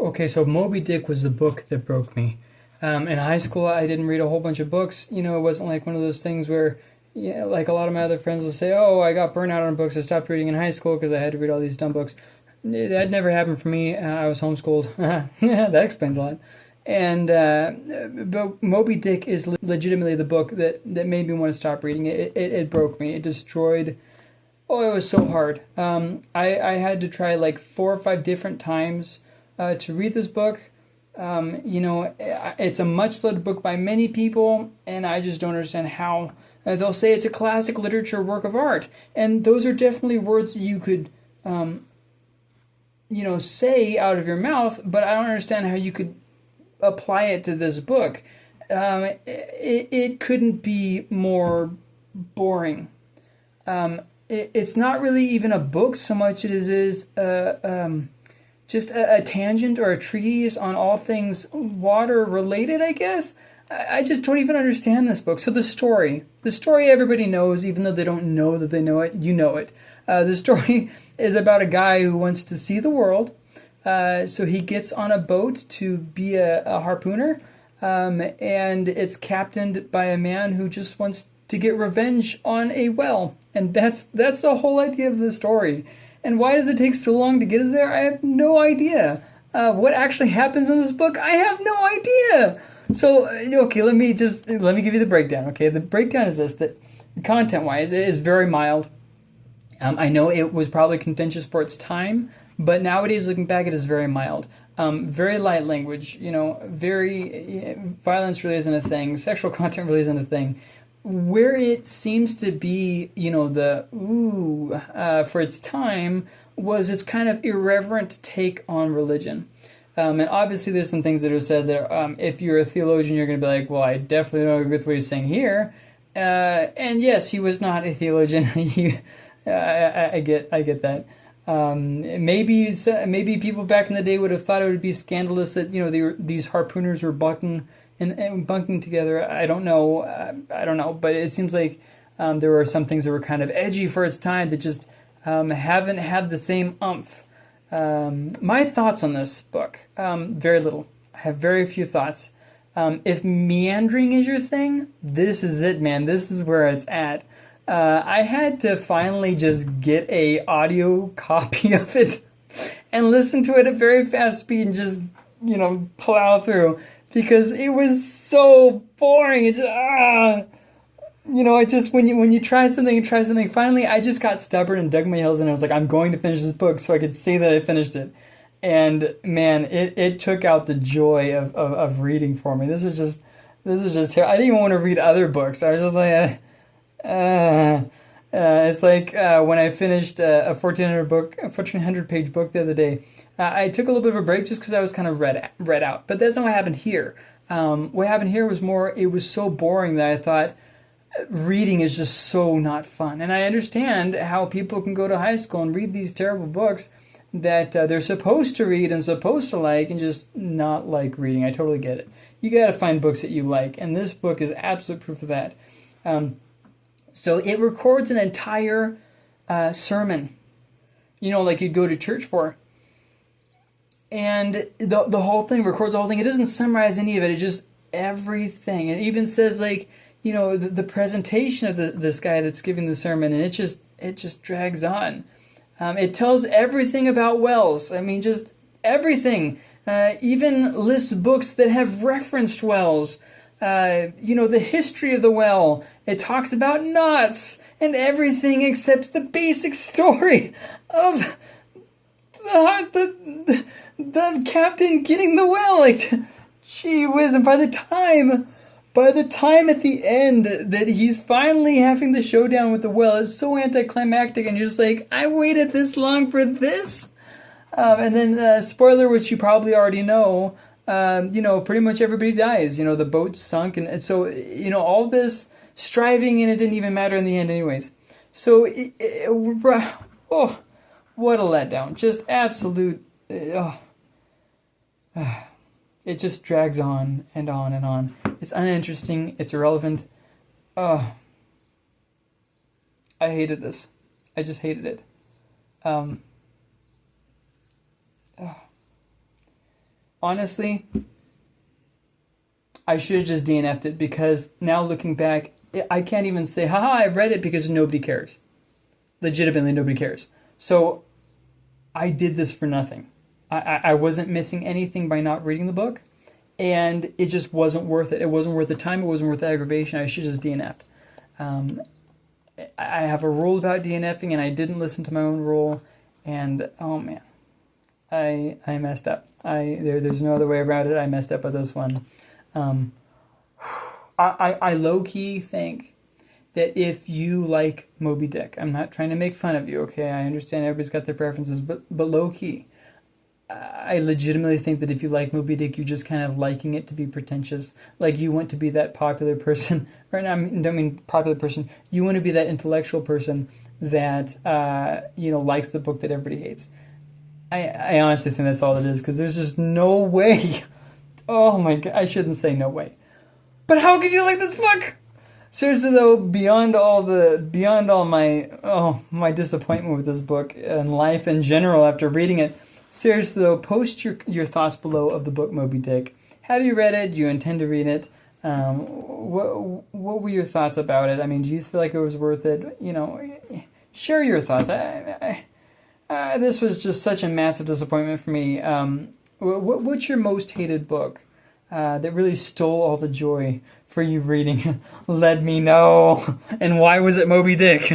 Okay, so Moby Dick was the book that broke me. In high school, I didn't read a whole bunch of books. It wasn't like one of those things where, yeah, like a lot of my other friends will say, "Oh, I got burnt out on books. I stopped reading in high school because I had to read all these dumb books." That never happened for me. I was homeschooled. Yeah, that explains a lot. And but Moby Dick is legitimately the book that made me want to stop reading it. It broke me. It destroyed. Oh, it was so hard. I had to try like 4 or 5 different times to read this book. It's a much loved book by many people, and I just don't understand how. They'll say it's a classic literature work of art, and those are definitely words you could, say out of your mouth, but I don't understand how you could apply it to this book. It couldn't be more boring. It's not really even a book so much as it is just a tangent or a treatise on all things water related, I guess. I just don't even understand this book. So the story everybody knows, even though they don't know that they know it, you know it. The story is about a guy who wants to see the world. So he gets on a boat to be a harpooner, and it's captained by a man who just wants to get revenge on a whale. And that's the whole idea of the story. And why does it take so long to get us there? I have no idea. What actually happens in this book? I have no idea. So, okay, let me give you the breakdown. Okay, the breakdown is this: that content-wise, it is very mild. I know it was probably contentious for its time, but nowadays, looking back, it is very mild. Very light language. Very violence really isn't a thing. Sexual content really isn't a thing. Where it seems to be, for its time, was its kind of irreverent take on religion. And obviously there's some things that are said that if you're a theologian, you're going to be like, well, I definitely don't agree with what he's saying here. And yes, he was not a theologian. I get that. Maybe people back in the day would have thought it would be scandalous that these harpooners were bunking together. I don't know, but it seems like there were some things that were kind of edgy for its time that just haven't had the same umph. My thoughts on this book, very little. I have very few thoughts. If meandering is your thing, this is it, man. This is where it's at. I had to finally just get a audio copy of it and listen to it at very fast speed and just, plow through, because it was so boring. It just, when you try something, finally I just got stubborn and dug my heels in. I was like, I'm going to finish this book so I could say that I finished it. And man, it took out the joy of reading for me. This was just terrible. I didn't even want to read other books. I was just like, it's like when I finished a 1,400 page book the other day. I took a little bit of a break just because I was kind of read out. But that's not what happened here. What happened here was more, it was so boring that I thought reading is just so not fun. And I understand how people can go to high school and read these terrible books that they're supposed to read and supposed to like and just not like reading. I totally get it. You got to find books that you like. And this book is absolute proof of that. So it records an entire sermon, like you'd go to church for. And the whole thing records the whole thing. It doesn't summarize any of it. It just everything. It even says the presentation of this guy that's giving the sermon, and it just drags on. It tells everything about wells. I mean, just everything. Even lists books that have referenced wells. The history of the well. It talks about knots and everything except the basic story of the captain getting the well. Like, gee whiz! And by the time at the end that he's finally having the showdown with the well, it's so anticlimactic, and you're just like, I waited this long for this. And then spoiler, which you probably already know. Pretty much everybody dies. The boat's sunk, and so all this striving, and it didn't even matter in the end, anyways. So, what a letdown! Just absolute. It just drags on and on and on. It's uninteresting. It's irrelevant. I hated this. I just hated it. honestly, I should have just DNF'd it, because now looking back, I can't even say, haha, I read it, because nobody cares. Legitimately, nobody cares. So I did this for nothing. I wasn't missing anything by not reading the book, and it just wasn't worth it. It wasn't worth the time. It wasn't worth the aggravation. I should have just DNF'd. I have a rule about DNFing, and I didn't listen to my own rule, and oh man, I messed up. There's no other way around it. I messed up with this one. I low-key think that if you like Moby Dick, I'm not trying to make fun of you, okay? I understand everybody's got their preferences, but low-key, I legitimately think that if you like Moby Dick, you're just kind of liking it to be pretentious. Like, you want to be that popular person, or no, I don't mean popular person, you want to be that intellectual person that, likes the book that everybody hates. I honestly think that's all it is, because there's just no way. Oh my God, I shouldn't say no way. But how could you like this book? Seriously though, beyond all my disappointment with this book and life in general after reading it, seriously though, post your thoughts below of the book Moby Dick. Have you read it? Do you intend to read it? What were your thoughts about it? I mean, do you feel like it was worth it? Share your thoughts. This was just such a massive disappointment for me. What's your most hated book that really stole all the joy for you reading? Let me know. And why was it Moby Dick?